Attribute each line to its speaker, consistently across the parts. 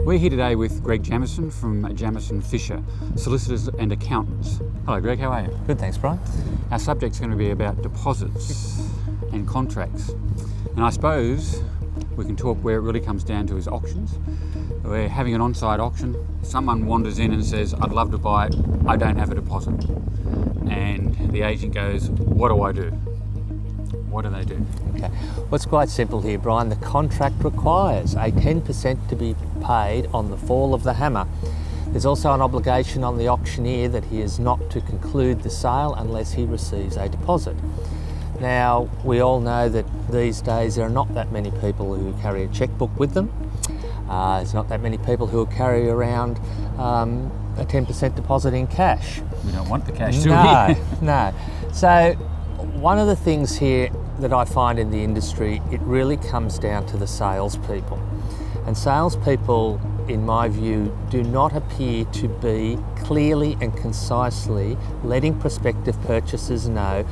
Speaker 1: We're here today with Greg Jemmeson from Jemmeson Fisher, solicitors and accountants. Hello Greg, how are you?
Speaker 2: Good, thanks Brian.
Speaker 1: Our subject's going to be about deposits and contracts. And I suppose we can talk where it really comes down to is auctions. We're having an on-site auction. Someone wanders in and says, I'd love to buy it, I don't have a deposit. And the agent goes, what do I do? What do they do?
Speaker 2: Okay, well it's quite simple here, Brian. The contract requires a 10% to be paid on the fall of the hammer. There's also an obligation on the auctioneer that he is not to conclude the sale unless he receives a deposit. Now, we all know that these days there are not that many people who carry a checkbook with them. There's not that many people who will carry around a 10% deposit in cash.
Speaker 1: We don't want the cash, do we?
Speaker 2: No. So one of the things here that I find in the industry, it really comes down to the salespeople. And salespeople, in my view, do not appear to be clearly and concisely letting prospective purchasers know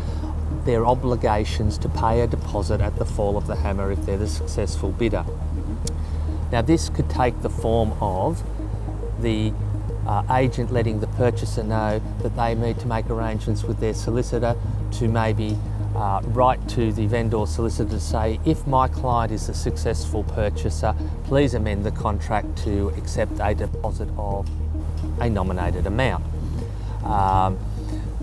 Speaker 2: their obligations to pay a deposit at the fall of the hammer if they're the successful bidder. Now this could take the form of the agent letting the purchaser know that they need to make arrangements with their solicitor to maybe write to the vendor solicitor to say, if my client is a successful purchaser, please amend the contract to accept a deposit of a nominated amount,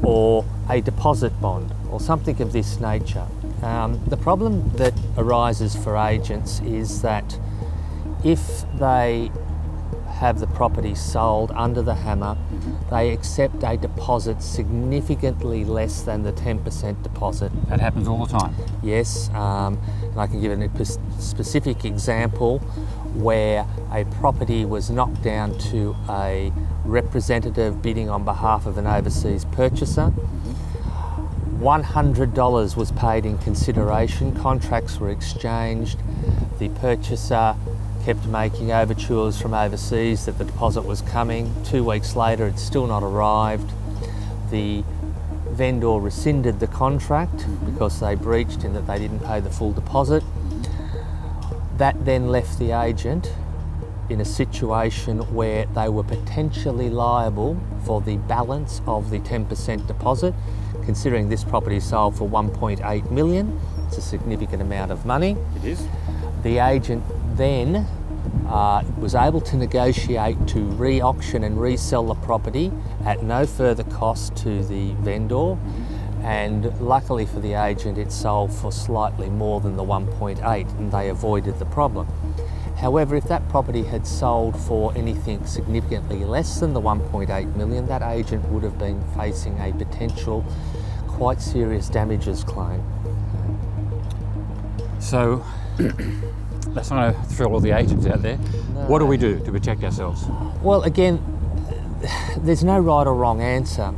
Speaker 2: or a deposit bond, or something of this nature. The problem that arises for agents is that if they have the property sold under the hammer, they accept a deposit significantly less than the 10% deposit.
Speaker 1: That happens all the time.
Speaker 2: Yes, and I can give a specific example where a property was knocked down to a representative bidding on behalf of an overseas purchaser. $100 was paid in consideration, contracts were exchanged, the purchaser kept making overtures from overseas that the deposit was coming. 2 weeks later, it's still not arrived. The vendor rescinded the contract because they breached in that they didn't pay the full deposit. That then left the agent in a situation where they were potentially liable for the balance of the 10% deposit. Considering this property sold for 1.8 million, it's a significant amount of money.
Speaker 1: It is.
Speaker 2: The agent then was able to negotiate to re-auction and resell the property at no further cost to the vendor, and luckily for the agent it sold for slightly more than the 1.8 and they avoided the problem. However, if that property had sold for anything significantly less than the 1.8 million, that agent would have been facing a potential quite serious damages claim.
Speaker 1: So, let's not throw all the agents out there.
Speaker 2: No.
Speaker 1: What do we do to protect ourselves?
Speaker 2: Well, again, there's no right or wrong answer.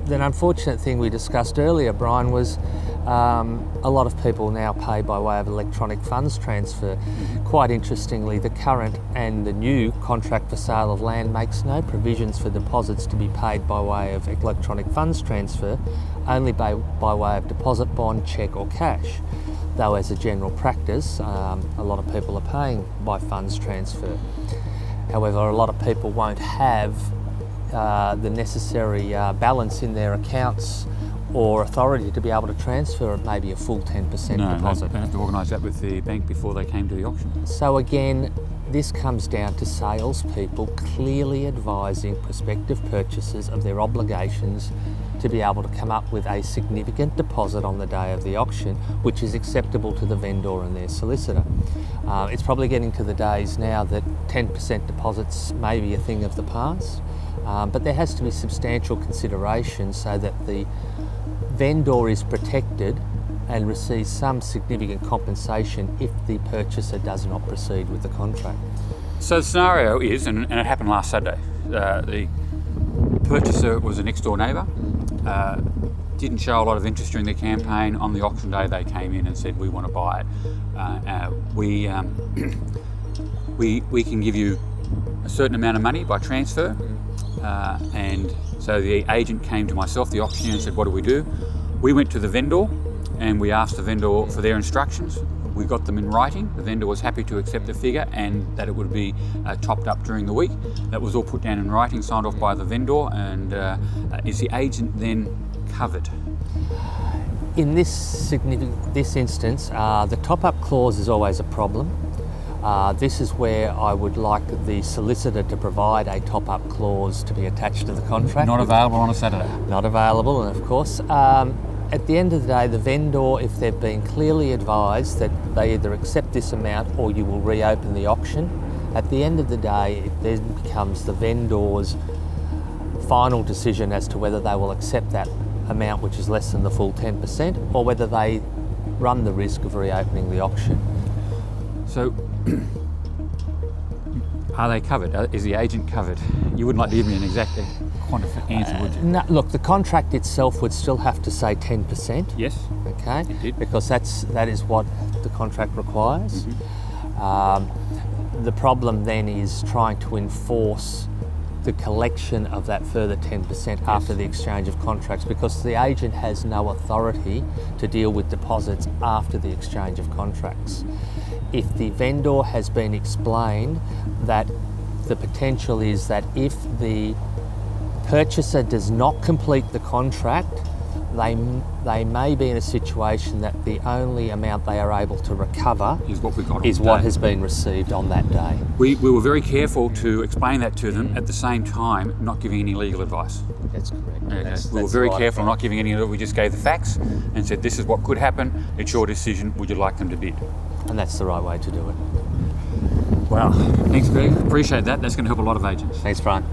Speaker 2: The unfortunate thing we discussed earlier, Brian, was a lot of people now pay by way of electronic funds transfer. Quite interestingly, the current and the new contract for sale of land makes no provisions for deposits to be paid by way of electronic funds transfer, only by way of deposit bond, cheque or cash. Though as a general practice, a lot of people are paying by funds transfer. However, a lot of people won't have the necessary balance in their accounts or authority to be able to transfer maybe a full 10% deposit.
Speaker 1: They have to organise that with the bank before they came to the auction.
Speaker 2: So again, this comes down to salespeople clearly advising prospective purchasers of their obligations to be able to come up with a significant deposit on the day of the auction, which is acceptable to the vendor and their solicitor. It's probably getting to the days now that 10% deposits may be a thing of the past, but there has to be substantial consideration so that the vendor is protected and receives some significant compensation if the purchaser does not proceed with the contract.
Speaker 1: So the scenario is, and it happened last Saturday, the purchaser was a next door neighbour, didn't show a lot of interest during the campaign. On the auction day they came in and said, we want to buy it. We can give you a certain amount of money by transfer, and so the agent came to myself, the auctioneer, and said, what do? We went to the vendor and we asked the vendor for their instructions. We got them in writing. The vendor was happy to accept the figure and that it would be topped up during the week. That was all put down in writing, signed off by the vendor, and is the agent then covered?
Speaker 2: In this instance, the top-up clause is always a problem. This is where I would like the solicitor to provide a top-up clause to be attached to the contract.
Speaker 1: Not available on a Saturday.
Speaker 2: Not available, and of course, at the end of the day, the vendor, if they've been clearly advised that they either accept this amount or you will reopen the auction, at the end of the day, it then becomes the vendor's final decision as to whether they will accept that amount, which is less than the full 10%, or whether they run the risk of reopening the auction.
Speaker 1: So, are they covered? Is the agent covered? You wouldn't like to give me an exact quantified answer, would you?
Speaker 2: No, look, the contract itself would still have to say 10%.
Speaker 1: Yes.
Speaker 2: Okay.
Speaker 1: It did.
Speaker 2: Because that is what the contract requires. The problem then is trying to enforce the collection of that further 10% after the exchange of contracts, because the agent has no authority to deal with deposits after the exchange of contracts. If the vendor has been explained that the potential is that if the purchaser does not complete the contract, they may be in a situation that the only amount they are able to recover
Speaker 1: is what we got.
Speaker 2: Is what has been received on that day.
Speaker 1: We were very careful to explain that to them, at the same time not giving any legal advice.
Speaker 2: That's correct.
Speaker 1: Okay. We were very careful not giving any. We just gave the facts and said, this is what could happen. It's your decision. Would you like them to bid?
Speaker 2: And that's the right way to do it.
Speaker 1: Wow. Thanks, Greg. Appreciate that. That's going to help a lot of agents.
Speaker 2: Thanks, Brian.